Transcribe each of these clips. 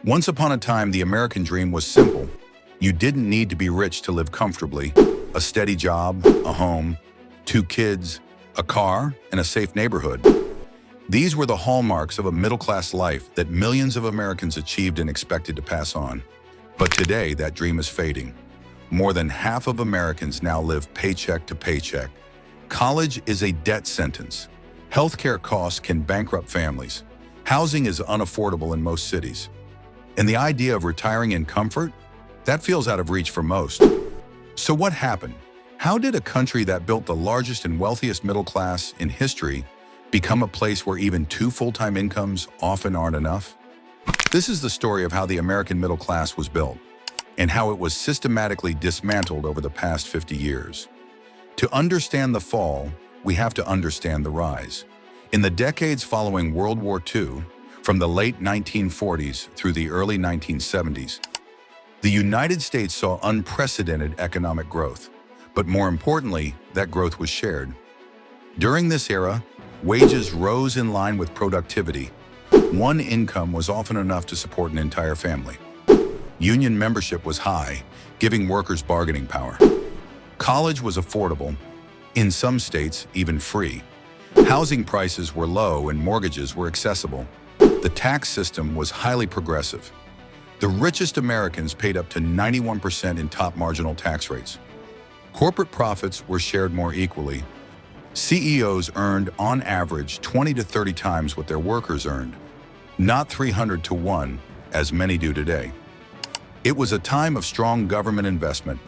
Once upon a time, the American dream was simple. You didn't need to be rich to live comfortably. A steady job, a home, 2 kids, a car, and a safe neighborhood. These were the hallmarks of a middle-class life that millions of Americans achieved and expected to pass on. But today, that dream is fading. More than half of Americans now live paycheck to paycheck. College is a debt sentence. Healthcare costs can bankrupt families. Housing is unaffordable in most cities. And the idea of retiring in comfort? That feels out of reach for most. So what happened? How did a country that built the largest and wealthiest middle class in history become a place where even 2 full-time incomes often aren't enough? This is the story of how the American middle class was built and how it was systematically dismantled over the past 50 years. To understand the fall, we have to understand the rise. In the decades following World War II, from the late 1940s through the early 1970s, the United States saw unprecedented economic growth, but more importantly, that growth was shared. During this era, wages rose in line with productivity. One income was often enough to support an entire family. Union membership was high, giving workers bargaining power. College was affordable, in some states even free. Housing prices were low and mortgages were accessible. The tax system was highly progressive. The richest Americans paid up to 91% in top marginal tax rates. Corporate profits were shared more equally. CEOs earned, on average, 20 to 30 times what their workers earned, not 300 to 1, as many do today. It was a time of strong government investment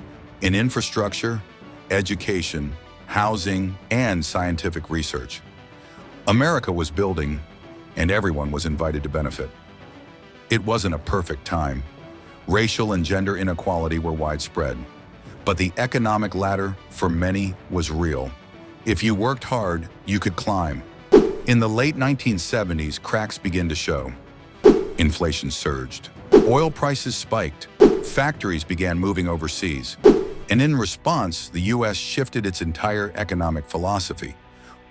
in infrastructure, education, housing, and scientific research. America was building, and everyone was invited to benefit. It wasn't a perfect time. Racial and gender inequality were widespread, but the economic ladder, for many, was real. If you worked hard, you could climb. In the late 1970s, cracks began to show. Inflation surged. Oil prices spiked. Factories began moving overseas. And in response, the U.S. shifted its entire economic philosophy.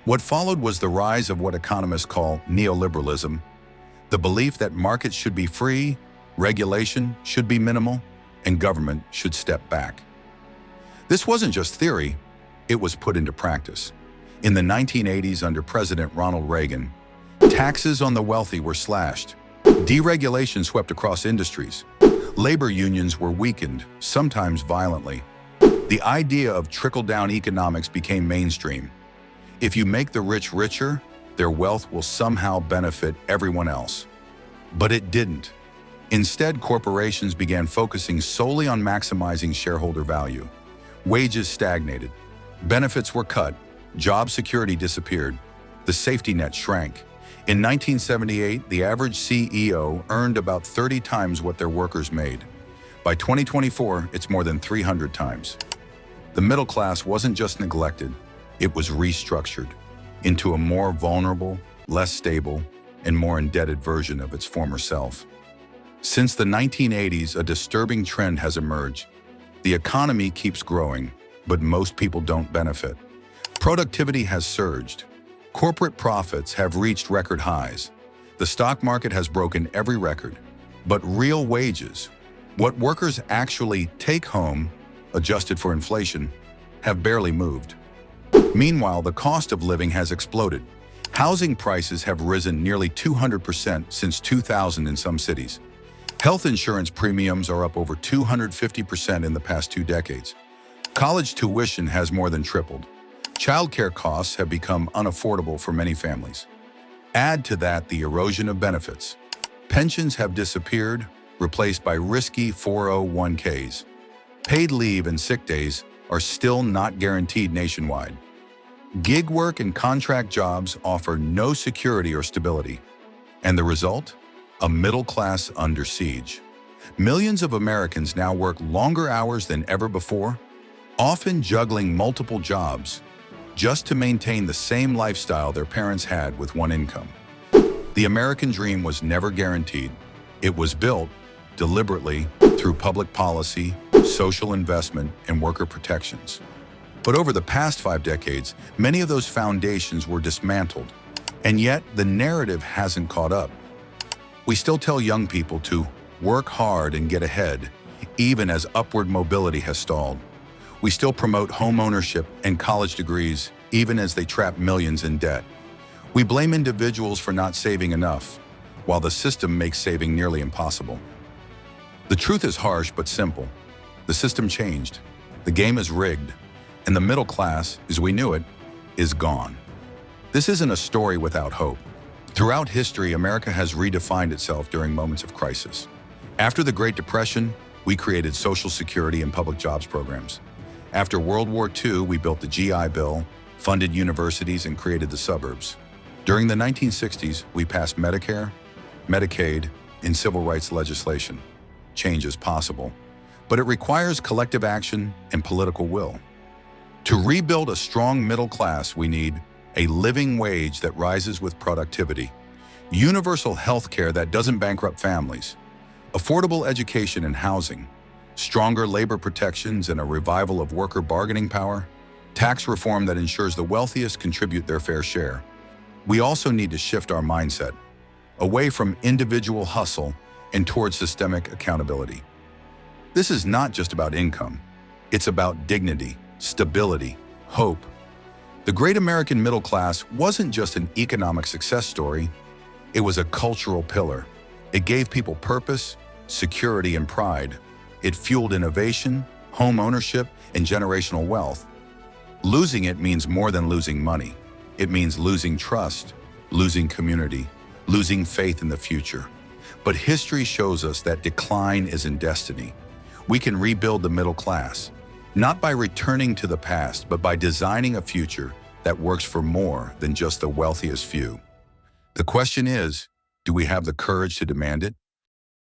What followed was the rise of what economists call neoliberalism, the belief that markets should be free, regulation should be minimal, and government should step back. This wasn't just theory, it was put into practice. In the 1980s, under President Ronald Reagan, taxes on the wealthy were slashed. Deregulation swept across industries. Labor unions were weakened, sometimes violently. The idea of trickle-down economics became mainstream. If you make the rich richer, their wealth will somehow benefit everyone else. But it didn't. Instead, corporations began focusing solely on maximizing shareholder value. Wages stagnated. Benefits were cut. Job security disappeared. The safety net shrank. In 1978, the average CEO earned about 30 times what their workers made. By 2024, it's more than 300 times. The middle class wasn't just neglected, it was restructured into a more vulnerable, less stable, and more indebted version of its former self. Since the 1980s, a disturbing trend has emerged. The economy keeps growing, but most people don't benefit. Productivity has surged. Corporate profits have reached record highs. The stock market has broken every record. But real wages, what workers actually take home, adjusted for inflation, have barely moved. Meanwhile, the cost of living has exploded. Housing prices have risen nearly 200% since 2000 in some cities. Health insurance premiums are up over 250% in the past 2 decades. College tuition has more than tripled. Childcare costs have become unaffordable for many families. Add to that the erosion of benefits. Pensions have disappeared, replaced by risky 401ks. Paid leave and sick days are still not guaranteed nationwide. Gig work and contract jobs offer no security or stability. And the result? A middle class under siege. Millions of Americans now work longer hours than ever before, often juggling multiple jobs, just to maintain the same lifestyle their parents had with one income. The American dream was never guaranteed. It was built deliberately through public policy, social investment, and worker protections. But over the past 5 decades, many of those foundations were dismantled. And yet, the narrative hasn't caught up. We still tell young people to work hard and get ahead, even as upward mobility has stalled. We still promote home ownership and college degrees, even as they trap millions in debt. We blame individuals for not saving enough, while the system makes saving nearly impossible. The truth is harsh but simple. The system changed. The game is rigged, and the middle class, as we knew it, is gone. This isn't a story without hope. Throughout history, America has redefined itself during moments of crisis. After the Great Depression, we created Social Security and public jobs programs. After World War II, we built the GI Bill, funded universities, and created the suburbs. During the 1960s, we passed Medicare, Medicaid, and civil rights legislation. Change is possible, but it requires collective action and political will. To rebuild a strong middle class, we need a living wage that rises with productivity, universal health care that doesn't bankrupt families, affordable education and housing, stronger labor protections and a revival of worker bargaining power, tax reform that ensures the wealthiest contribute their fair share. We also need to shift our mindset away from individual hustle and towards systemic accountability. This is not just about income. It's about dignity, stability, hope. The great American middle class wasn't just an economic success story, it was a cultural pillar. It gave people purpose, security, and pride. It fueled innovation, home ownership, and generational wealth. Losing it means more than losing money. It means losing trust, losing community, losing faith in the future. But history shows us that decline isn't destiny. We can rebuild the middle class, not by returning to the past, but by designing a future that works for more than just the wealthiest few. The question is, do we have the courage to demand it?